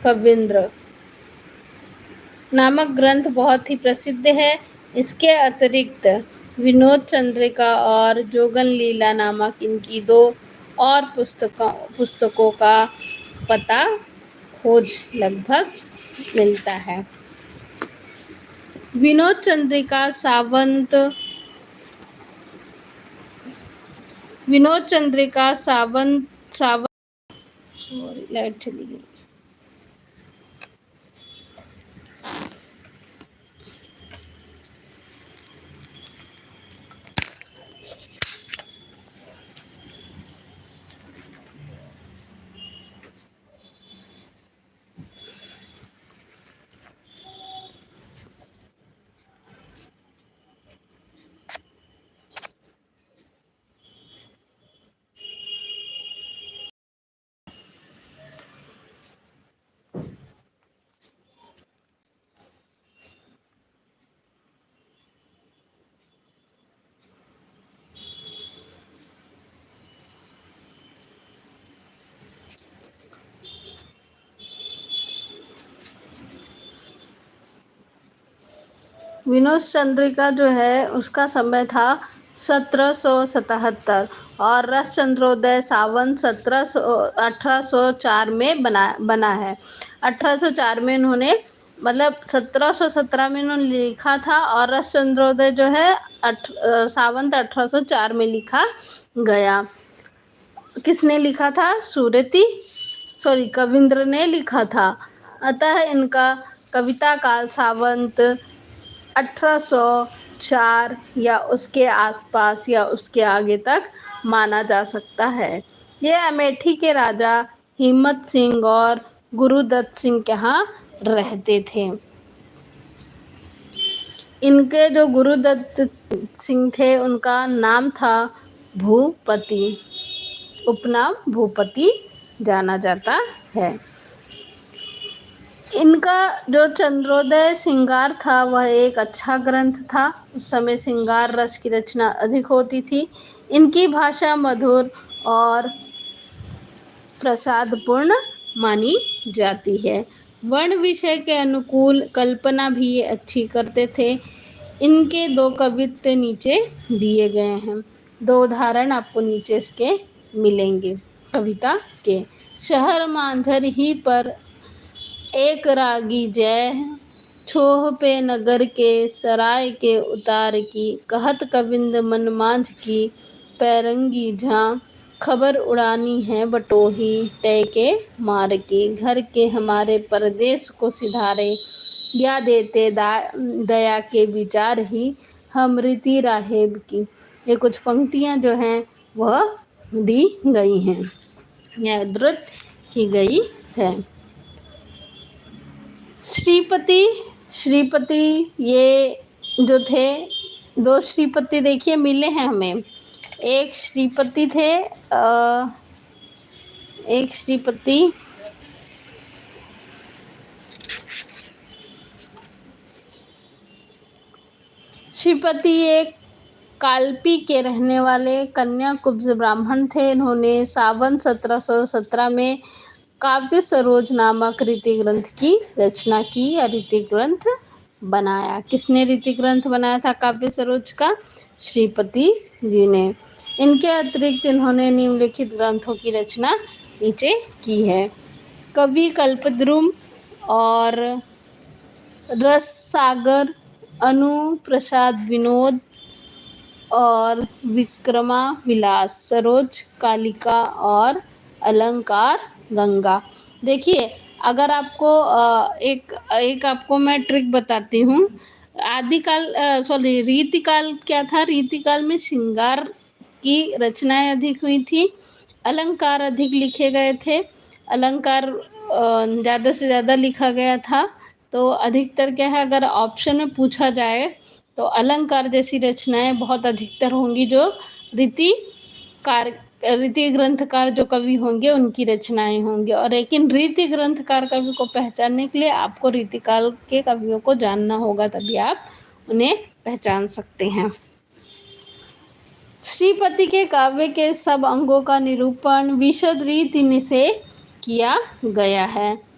कविंद्र नामक ग्रंथ बहुत ही प्रसिद्ध है। इसके अतिरिक्त विनोद चंद्रिका और जोगन लीला नामक इनकी 2 और पुस्तकों का पता खोज लगभग मिलता है। विनोद चंद्रिका सावंत लाइट चली गई। विनोद चंद्रिका जो है उसका समय था 1777 और रस चंद्रोदय सावंत 1804 में बना है। 1804 में इन्होंने मतलब 1717 में इन्होंने लिखा था और रस चंद्रोदय जो है सावंत 1804 में लिखा गया। किसने लिखा था? कविंद्र ने लिखा था। अतः इनका कविता काल सावंत 1804 या उसके आसपास या उसके आगे तक माना जा सकता है। ये अमेठी के राजा हिम्मत सिंह और गुरुदत्त सिंह के यहाँ रहते थे। इनके जो गुरुदत्त सिंह थे उनका नाम था भूपति, उपनाम भूपति जाना जाता है। इनका जो चंद्रोदय श्रृंगार था वह एक अच्छा ग्रंथ था। उस समय श्रृंगार रस की रचना अधिक होती थी। इनकी भाषा मधुर और प्रसादपूर्ण मानी जाती है। वर्ण विषय के अनुकूल कल्पना भी ये अच्छी करते थे। इनके 2 कवित्व नीचे दिए गए हैं। 2 उदाहरण आपको नीचे इसके मिलेंगे कविता के। शहर मांझर ही पर एक रागी जय, छोह पे नगर के सराय के उतार की, कहत कविंद मन मांझ की पैरंगी झां, खबर उड़ानी है बटोही तय के मार की, घर के हमारे परदेश को सिधारे, या देते दया के विचार ही हम रीति राहेब की। ये कुछ पंक्तियाँ जो हैं वह दी गई हैं या उद्धृत की गई है। श्रीपति ये जो थे 2 श्रीपति देखिए मिले हैं हमें। एक श्रीपति थे श्रीपति एक कालपी के रहने वाले कन्या कुब्ज ब्राह्मण थे। इन्होंने सावन 1717 में काव्य सरोज नामक रीति ग्रंथ की रचना की या रीति ग्रंथ बनाया। किसने रीति ग्रंथ बनाया था काव्य सरोज का? श्रीपति जी ने। इनके अतिरिक्त इन्होंने निम्नलिखित ग्रंथों की रचना नीचे की है। कवि कल्पद्रुम और रस सागर, अनु प्रसाद विनोद और विक्रमा विलास, सरोज कालिका और अलंकार गंगा। देखिए अगर आपको एक आपको मैं ट्रिक बताती हूँ। रीतिकाल क्या था? रीतिकाल में श्रृंगार की रचनाएं अधिक हुई थी, अलंकार अधिक लिखे गए थे, अलंकार ज़्यादा से ज़्यादा लिखा गया था। तो अधिकतर क्या है, अगर ऑप्शन में पूछा जाए तो अलंकार जैसी रचनाएं बहुत अधिकतर होंगी जो रीति ग्रंथकार जो कवि होंगे उनकी रचनाएं होंगी। और लेकिन रीति ग्रंथकार कवि को पहचानने के लिए आपको रीतिकाल के कवियों को जानना होगा, तभी आप उन्हें पहचान सकते हैं। श्रीपति के काव्य के सब अंगों का निरूपण विशद रीति से किया गया है।